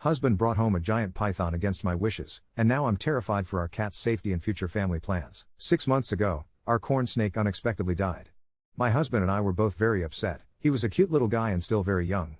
Husband brought home a giant python against my wishes, and now I'm terrified for our cat's safety and future family plans. 6 months ago, our corn snake unexpectedly died. My husband and I were both very upset. He was a cute little guy and still very young.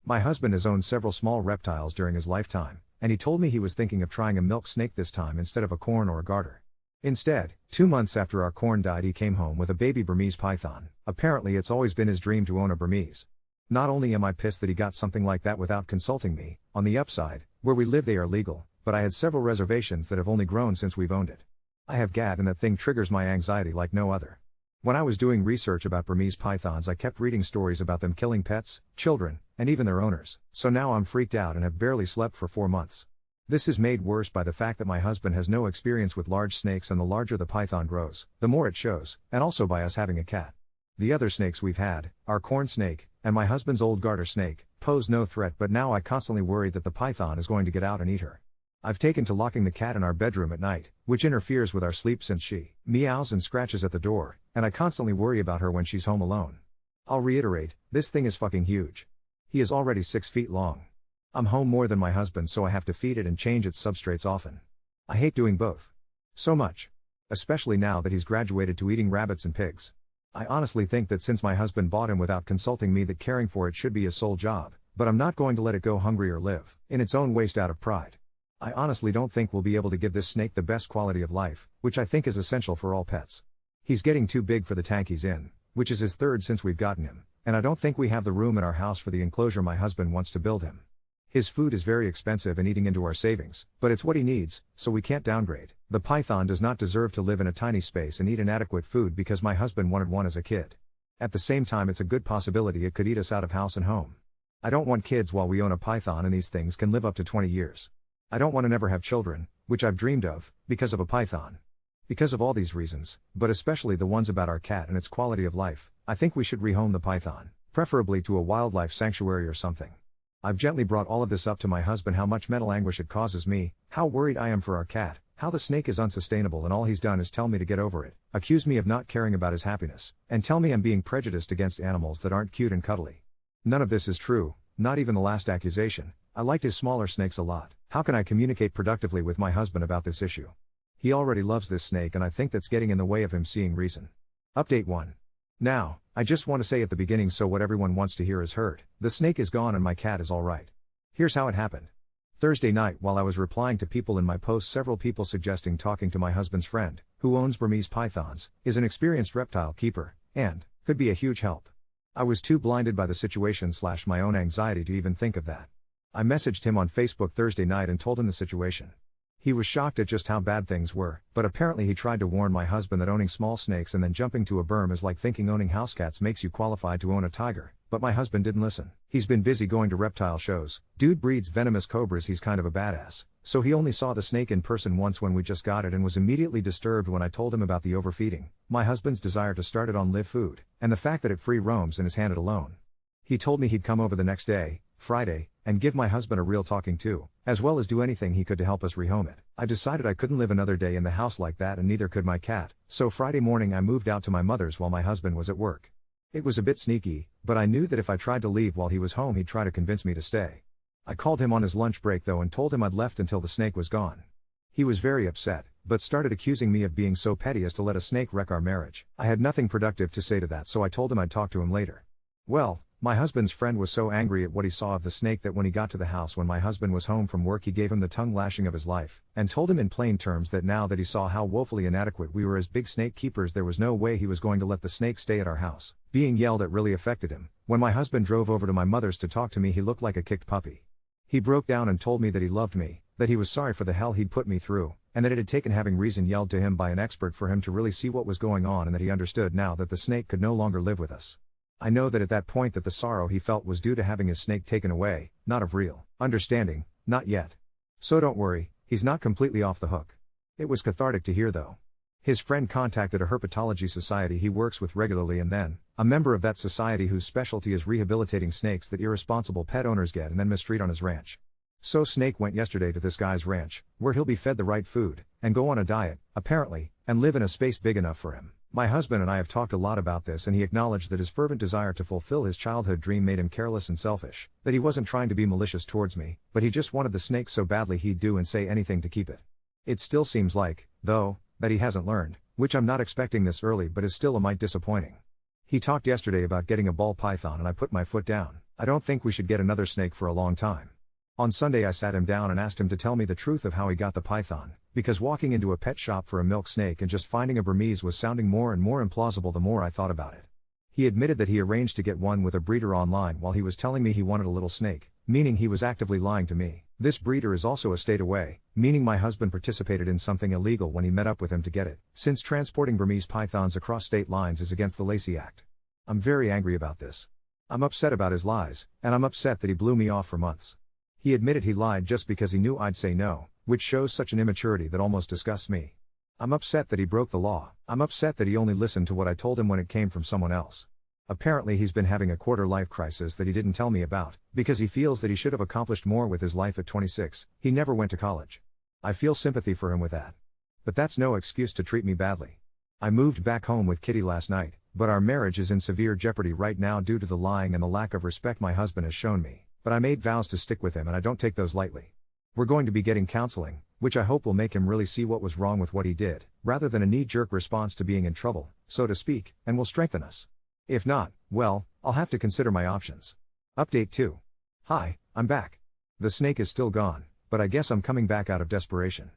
My husband has owned several small reptiles during his lifetime, and he told me he was thinking of trying a milk snake this time instead of a corn or a garter. Instead, 2 months after our corn died, he came home with a baby Burmese python. Apparently it's always been his dream to own a Burmese. Not only am I pissed that he got something like that without consulting me, on the upside, where we live they are legal, but I had several reservations that have only grown since we've owned it. I have GAD and that thing triggers my anxiety like no other. When I was doing research about Burmese pythons, I kept reading stories about them killing pets, children, and even their owners. So now I'm freaked out and have barely slept for 4 months. This is made worse by the fact that my husband has no experience with large snakes, and the larger the python grows, the more it shows, and also by us having a cat. The other snakes we've had, our corn snake, and my husband's old garter snake, pose no threat, but now I constantly worry that the python is going to get out and eat her. I've taken to locking the cat in our bedroom at night, which interferes with our sleep since she meows and scratches at the door, and I constantly worry about her when she's home alone. I'll reiterate, this thing is fucking huge. He is already 6 feet long. I'm home more than my husband, so I have to feed it and change its substrates often. I hate doing both so much. Especially now that he's graduated to eating rabbits and pigs. I honestly think that since my husband bought him without consulting me, that caring for it should be his sole job, but I'm not going to let it go hungry or live in its own waste out of pride. I honestly don't think we'll be able to give this snake the best quality of life, which I think is essential for all pets. He's getting too big for the tank he's in, which is his third since we've gotten him, and I don't think we have the room in our house for the enclosure my husband wants to build him. His food is very expensive and eating into our savings, but it's what he needs, so we can't downgrade. The python does not deserve to live in a tiny space and eat inadequate food because my husband wanted one as a kid. At the same time, it's a good possibility it could eat us out of house and home. I don't want kids while we own a python, and these things can live up to 20 years. I don't want to never have children, which I've dreamed of, because of a python. Because of all these reasons, but especially the ones about our cat and its quality of life, I think we should rehome the python, preferably to a wildlife sanctuary or something. I've gently brought all of this up to my husband, how much mental anguish it causes me, how worried I am for our cat, how the snake is unsustainable, and all he's done is tell me to get over it, accuse me of not caring about his happiness, and tell me I'm being prejudiced against animals that aren't cute and cuddly. None of this is true, not even the last accusation. I liked his smaller snakes a lot. How can I communicate productively with my husband about this issue? He already loves this snake, and I think that's getting in the way of him seeing reason. Update 1. Now, I just want to say at the beginning, so what everyone wants to hear is heard. The snake is gone and my cat is alright. Here's how it happened. Thursday night, while I was replying to people in my post, several people suggesting talking to my husband's friend, who owns Burmese pythons, is an experienced reptile keeper, and could be a huge help. I was too blinded by the situation / my own anxiety to even think of that. I messaged him on Facebook Thursday night and told him the situation. He was shocked at just how bad things were, but apparently he tried to warn my husband that owning small snakes and then jumping to a berm is like thinking owning house cats makes you qualified to own a tiger, but my husband didn't listen. He's been busy going to reptile shows. Dude breeds venomous cobras, he's kind of a badass, so he only saw the snake in person once when we just got it, and was immediately disturbed when I told him about the overfeeding, my husband's desire to start it on live food, and the fact that it free roams and is handed alone. He told me he'd come over the next day, Friday, and give my husband a real talking to, as well as do anything he could to help us rehome it. I decided I couldn't live another day in the house like that, and neither could my cat, so Friday morning I moved out to my mother's while my husband was at work. It was a bit sneaky, but I knew that if I tried to leave while he was home he'd try to convince me to stay. I called him on his lunch break though and told him I'd left until the snake was gone. He was very upset, but started accusing me of being so petty as to let a snake wreck our marriage. I had nothing productive to say to that, so I told him I'd talk to him later. Well, my husband's friend was so angry at what he saw of the snake that when he got to the house when my husband was home from work, he gave him the tongue lashing of his life, and told him in plain terms that now that he saw how woefully inadequate we were as big snake keepers, there was no way he was going to let the snake stay at our house. Being yelled at really affected him. When my husband drove over to my mother's to talk to me, he looked like a kicked puppy. He broke down and told me that he loved me, that he was sorry for the hell he'd put me through, and that it had taken having reason yelled to him by an expert for him to really see what was going on, and that he understood now that the snake could no longer live with us. I know that at that point that the sorrow he felt was due to having his snake taken away, not of real understanding, not yet. So don't worry, he's not completely off the hook. It was cathartic to hear though. His friend contacted a herpetology society he works with regularly, and then, a member of that society whose specialty is rehabilitating snakes that irresponsible pet owners get and then mistreat on his ranch. So Snake went yesterday to this guy's ranch, where he'll be fed the right food, and go on a diet, apparently, and live in a space big enough for him. My husband and I have talked a lot about this, and he acknowledged that his fervent desire to fulfill his childhood dream made him careless and selfish, that he wasn't trying to be malicious towards me, but he just wanted the snake so badly he'd do and say anything to keep it. It still seems like, though, that he hasn't learned, which I'm not expecting this early but is still a mite disappointing. He talked yesterday about getting a ball python and I put my foot down. I don't think we should get another snake for a long time. On Sunday I sat him down and asked him to tell me the truth of how he got the python, because walking into a pet shop for a milk snake and just finding a Burmese was sounding more and more implausible the more I thought about it. He admitted that he arranged to get one with a breeder online while he was telling me he wanted a little snake, meaning he was actively lying to me. This breeder is also a state away, meaning my husband participated in something illegal when he met up with him to get it, since transporting Burmese pythons across state lines is against the Lacey Act. I'm very angry about this. I'm upset about his lies, and I'm upset that he blew me off for months. He admitted he lied just because he knew I'd say no, which shows such an immaturity that almost disgusts me. I'm upset that he broke the law. I'm upset that he only listened to what I told him when it came from someone else. Apparently he's been having a quarter-life crisis that he didn't tell me about, because he feels that he should have accomplished more with his life at 26, he never went to college. I feel sympathy for him with that. But that's no excuse to treat me badly. I moved back home with Kitty last night, but our marriage is in severe jeopardy right now due to the lying and the lack of respect my husband has shown me, but I made vows to stick with him and I don't take those lightly. We're going to be getting counseling, which I hope will make him really see what was wrong with what he did, rather than a knee-jerk response to being in trouble, so to speak, and will strengthen us. If not, well, I'll have to consider my options. Update 2. Hi, I'm back. The snake is still gone, but I guess I'm coming back out of desperation.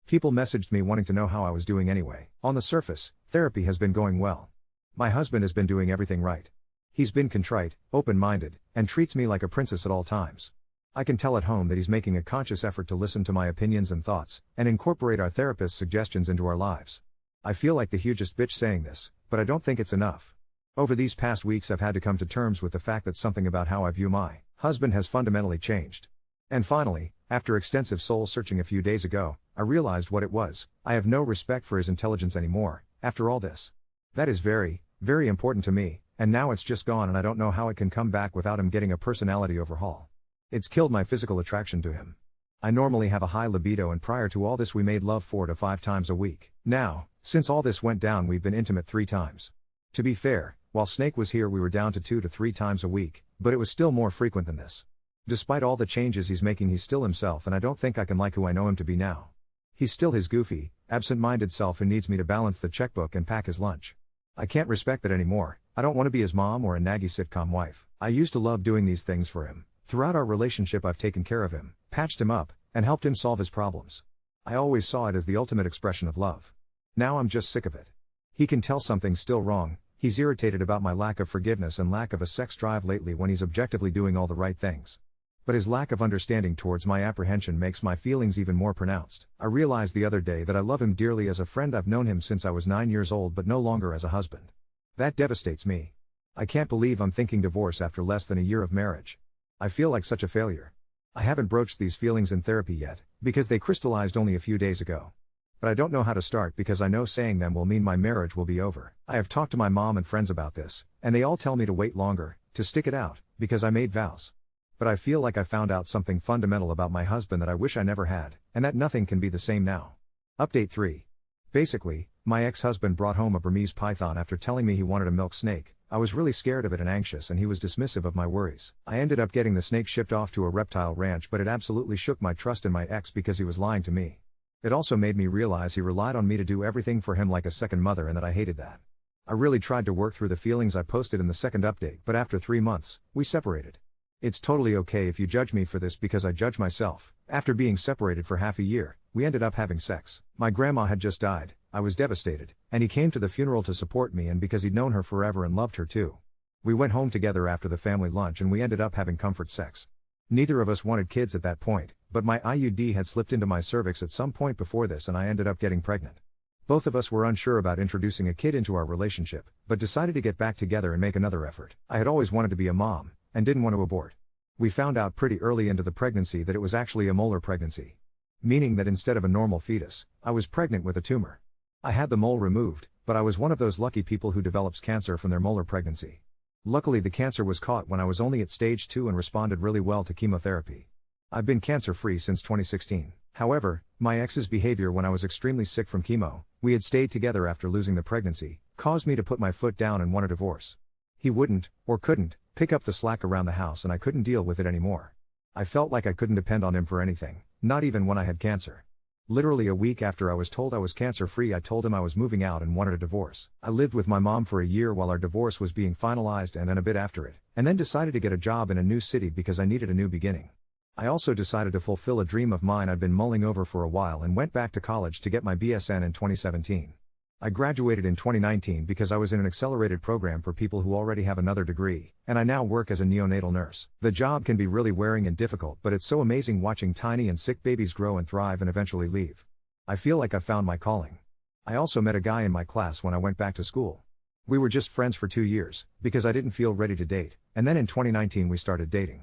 People messaged me wanting to know how I was doing anyway. On the surface, therapy has been going well. My husband has been doing everything right. He's been contrite, open-minded, and treats me like a princess at all times. I can tell at home that he's making a conscious effort to listen to my opinions and thoughts, and incorporate our therapist's suggestions into our lives. I feel like the hugest bitch saying this, but I don't think it's enough. Over these past weeks I've had to come to terms with the fact that something about how I view my husband has fundamentally changed. And finally, after extensive soul-searching a few days ago, I realized what it was. I have no respect for his intelligence anymore, after all this. That is very, very important to me, and now it's just gone and I don't know how it can come back without him getting a personality overhaul. It's killed my physical attraction to him. I normally have a high libido and prior to all this we made love 4 to 5 times a week. Now, since all this went down we've been intimate 3 times. To be fair, while Snake was here we were down to 2 to 3 times a week, but it was still more frequent than this. Despite all the changes he's making he's still himself and I don't think I can like who I know him to be now. He's still his goofy, absent-minded self who needs me to balance the checkbook and pack his lunch. I can't respect that anymore. I don't want to be his mom or a naggy sitcom wife. I used to love doing these things for him. Throughout our relationship I've taken care of him, patched him up, and helped him solve his problems. I always saw it as the ultimate expression of love. Now I'm just sick of it. He can tell something's still wrong. He's irritated about my lack of forgiveness and lack of a sex drive lately when he's objectively doing all the right things. But his lack of understanding towards my apprehension makes my feelings even more pronounced. I realized the other day that I love him dearly as a friend. I've known him since I was 9 years old but no longer as a husband. That devastates me. I can't believe I'm thinking divorce after less than a year of marriage. I feel like such a failure. I haven't broached these feelings in therapy yet, because they crystallized only a few days ago. But I don't know how to start because I know saying them will mean my marriage will be over. I have talked to my mom and friends about this, and they all tell me to wait longer, to stick it out, because I made vows. But I feel like I found out something fundamental about my husband that I wish I never had, and that nothing can be the same now. Update 3. Basically, my ex-husband brought home a Burmese python after telling me he wanted a milk snake. I was really scared of it and anxious and he was dismissive of my worries. I ended up getting the snake shipped off to a reptile ranch, but it absolutely shook my trust in my ex because he was lying to me. It also made me realize he relied on me to do everything for him like a second mother and that I hated that. I really tried to work through the feelings I posted in the second update, but after 3 months, we separated. It's totally okay if you judge me for this because I judge myself. After being separated for half a year, we ended up having sex. My grandma had just died. I was devastated, and he came to the funeral to support me and because he'd known her forever and loved her too. We went home together after the family lunch and we ended up having comfort sex. Neither of us wanted kids at that point, but my IUD had slipped into my cervix at some point before this and I ended up getting pregnant. Both of us were unsure about introducing a kid into our relationship, but decided to get back together and make another effort. I had always wanted to be a mom, and didn't want to abort. We found out pretty early into the pregnancy that it was actually a molar pregnancy. Meaning that instead of a normal fetus, I was pregnant with a tumor. I had the mole removed, but I was one of those lucky people who develops cancer from their molar pregnancy. Luckily the cancer was caught when I was only at stage 2 and responded really well to chemotherapy. I've been cancer-free since 2016. However, my ex's behavior when I was extremely sick from chemo, we had stayed together after losing the pregnancy, caused me to put my foot down and want a divorce. He wouldn't, or couldn't, pick up the slack around the house and I couldn't deal with it anymore. I felt like I couldn't depend on him for anything, not even when I had cancer. Literally a week after I was told I was cancer-free, I told him I was moving out and wanted a divorce. I lived with my mom for a year while our divorce was being finalized and then a bit after it, and then decided to get a job in a new city because I needed a new beginning. I also decided to fulfill a dream of mine I'd been mulling over for a while and went back to college to get my BSN in 2017. I graduated in 2019 because I was in an accelerated program for people who already have another degree, and I now work as a neonatal nurse. The job can be really wearing and difficult, but it's so amazing watching tiny and sick babies grow and thrive and eventually leave. I feel like I found my calling. I also met a guy in my class when I went back to school. We were just friends for 2 years, because I didn't feel ready to date, and then in 2019 we started dating.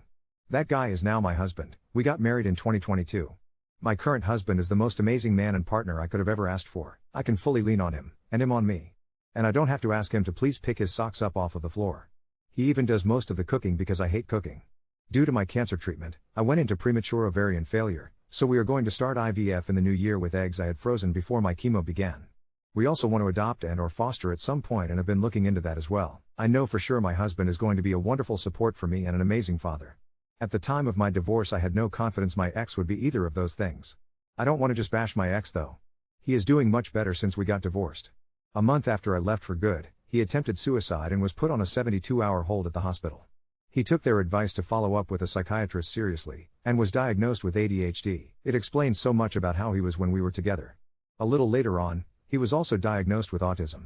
That guy is now my husband. We got married in 2022. My current husband is the most amazing man and partner I could have ever asked for. I can fully lean on him, and him on me. And I don't have to ask him to please pick his socks up off of the floor. He even does most of the cooking because I hate cooking. Due to my cancer treatment, I went into premature ovarian failure, so we are going to start IVF in the new year with eggs I had frozen before my chemo began. We also want to adopt and/or foster at some point and have been looking into that as well. I know for sure my husband is going to be a wonderful support for me and an amazing father. At the time of my divorce I had no confidence my ex would be either of those things. I don't want to just bash my ex though. He is doing much better since we got divorced. A month after I left for good, he attempted suicide and was put on a 72-hour hold at the hospital. He took their advice to follow up with a psychiatrist seriously, and was diagnosed with ADHD. It explains so much about how he was when we were together. A little later on, he was also diagnosed with autism.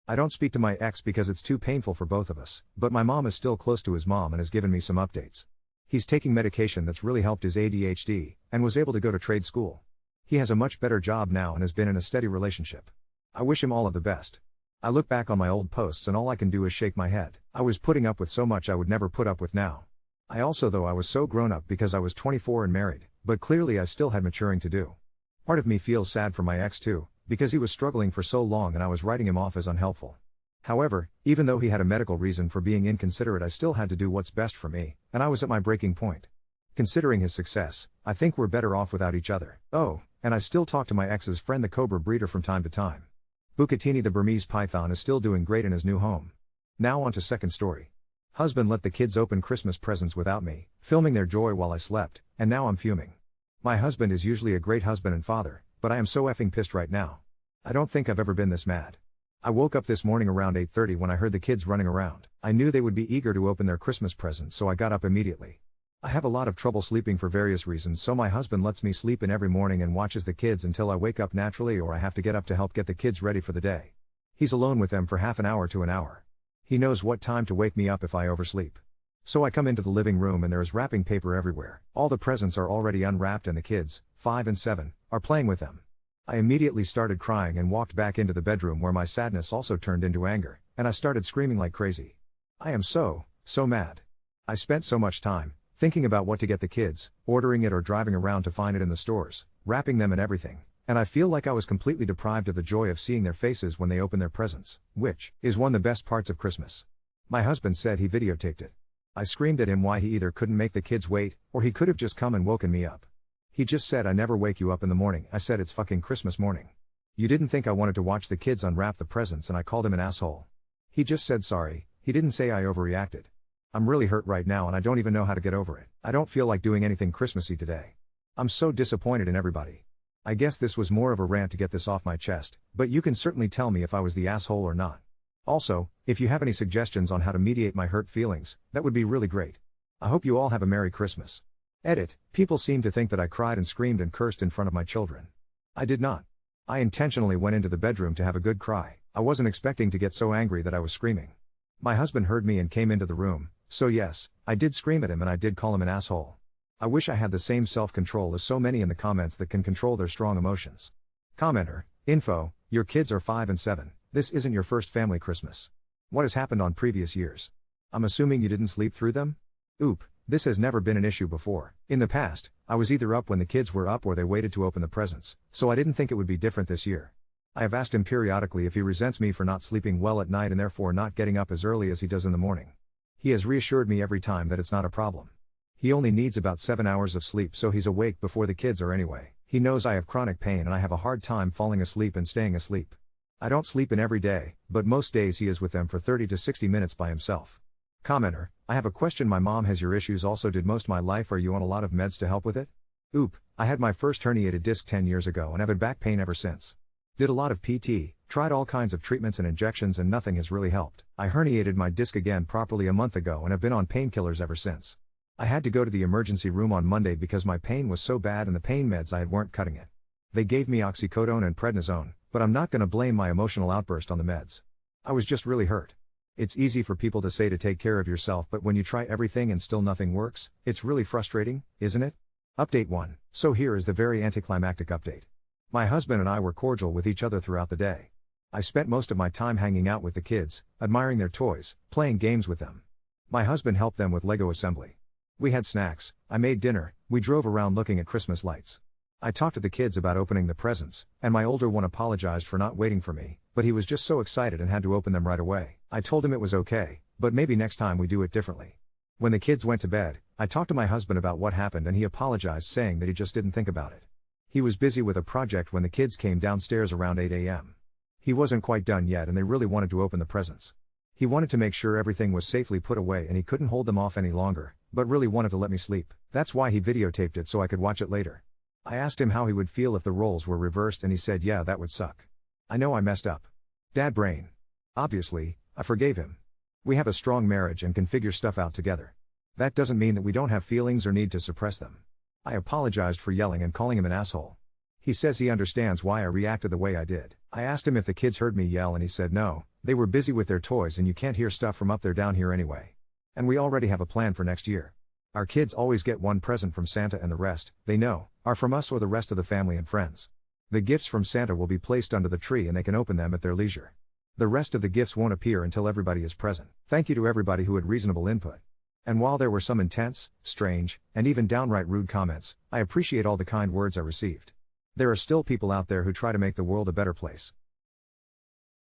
I don't speak to my ex because it's too painful for both of us, but my mom is still close to his mom and has given me some updates. He's taking medication that's really helped his ADHD, and was able to go to trade school. He has a much better job now and has been in a steady relationship. I wish him all of the best. I look back on my old posts and all I can do is shake my head. I was putting up with so much I would never put up with now. I was so grown up because I was 24 and married, but clearly I still had maturing to do. Part of me feels sad for my ex too, because he was struggling for so long and I was writing him off as unhelpful. However, even though he had a medical reason for being inconsiderate, I still had to do what's best for me, and I was at my breaking point. Considering his success, I think we're better off without each other. Oh, and I still talk to my ex's friend the Cobra breeder from time to time. Bucatini the Burmese python is still doing great in his new home. Now on to second story. Husband let the kids open Christmas presents without me, filming their joy while I slept, and now I'm fuming. My husband is usually a great husband and father, but I am so effing pissed right now. I don't think I've ever been this mad. I woke up this morning around 8:30 when I heard the kids running around. I knew they would be eager to open their Christmas presents, so I got up immediately. I have a lot of trouble sleeping for various reasons, so my husband lets me sleep in every morning and watches the kids until I wake up naturally or I have to get up to help get the kids ready for the day. He's alone with them for half an hour to an hour. He knows what time to wake me up if I oversleep. So I come into the living room and there is wrapping paper everywhere. All the presents are already unwrapped and the kids, 5 and 7, are playing with them. I immediately started crying and walked back into the bedroom where my sadness also turned into anger, and I started screaming like crazy. I am so mad. I spent so much time thinking about what to get the kids, ordering it or driving around to find it in the stores, wrapping them and everything, and I feel like I was completely deprived of the joy of seeing their faces when they open their presents, which is one of the best parts of Christmas. My husband said he videotaped it. I screamed at him why he either couldn't make the kids wait, or he could have just come and woken me up. He just said I never wake you up in the morning. I said it's fucking Christmas morning. You didn't think I wanted to watch the kids unwrap the presents and I called him an asshole. He just said sorry, he didn't say I overreacted. I'm really hurt right now and I don't even know how to get over it. I don't feel like doing anything Christmassy today. I'm so disappointed in everybody. I guess this was more of a rant to get this off my chest, but you can certainly tell me if I was the asshole or not. Also, if you have any suggestions on how to mediate my hurt feelings, that would be really great. I hope you all have a Merry Christmas. Edit, people seem to think that I cried and screamed and cursed in front of my children. I did not. I intentionally went into the bedroom to have a good cry. I wasn't expecting to get so angry that I was screaming. My husband heard me and came into the room, so yes, I did scream at him and I did call him an asshole. I wish I had the same self-control as so many in the comments that can control their strong emotions. Commenter, info, your kids are 5 and 7, this isn't your first family Christmas. What has happened on previous years? I'm assuming you didn't sleep through them? Oop. This has never been an issue before. In the past, I was either up when the kids were up or they waited to open the presents, so I didn't think it would be different this year. I have asked him periodically if he resents me for not sleeping well at night and therefore not getting up as early as he does in the morning. He has reassured me every time that it's not a problem. He only needs about 7 hours of sleep so he's awake before the kids are anyway. He knows I have chronic pain and I have a hard time falling asleep and staying asleep. I don't sleep in every day, but most days he is with them for 30 to 60 minutes by himself. Commenter, I have a question. My mom has your issues also did most my life. Are you on a lot of meds to help with it? Oop, I had my first herniated disc 10 years ago and have had back pain ever since. Did a lot of PT, tried all kinds of treatments and injections and nothing has really helped. I herniated my disc again properly a month ago and have been on painkillers ever since. I had to go to the emergency room on Monday because my pain was so bad and the pain meds I had weren't cutting it. They gave me oxycodone and prednisone, but I'm not gonna blame my emotional outburst on the meds. I was just really hurt. It's easy for people to say to take care of yourself, but when you try everything and still nothing works, it's really frustrating, isn't it? Update 1. So here is the very anticlimactic update. My husband and I were cordial with each other throughout the day. I spent most of my time hanging out with the kids, admiring their toys, playing games with them. My husband helped them with Lego assembly. We had snacks, I made dinner, we drove around looking at Christmas lights. I talked to the kids about opening the presents, and my older one apologized for not waiting for me, but he was just so excited and had to open them right away. I told him it was okay, but maybe next time we do it differently. When the kids went to bed, I talked to my husband about what happened and he apologized, saying that he just didn't think about it. He was busy with a project when the kids came downstairs around 8 a.m. He wasn't quite done yet and they really wanted to open the presents. He wanted to make sure everything was safely put away and he couldn't hold them off any longer, but really wanted to let me sleep. That's why he videotaped it so I could watch it later. I asked him how he would feel if the roles were reversed and he said yeah, that would suck. I know I messed up. Dad brain. Obviously, I forgave him. We have a strong marriage and can figure stuff out together. That doesn't mean that we don't have feelings or need to suppress them. I apologized for yelling and calling him an asshole. He says he understands why I reacted the way I did. I asked him if the kids heard me yell and he said no, they were busy with their toys and you can't hear stuff from up there down here anyway. And we already have a plan for next year. Our kids always get one present from Santa and the rest, they know, are from us or the rest of the family and friends. The gifts from Santa will be placed under the tree and they can open them at their leisure. The rest of the gifts won't appear until everybody is present. Thank you to everybody who had reasonable input. And while there were some intense, strange, and even downright rude comments, I appreciate all the kind words I received. There are still people out there who try to make the world a better place.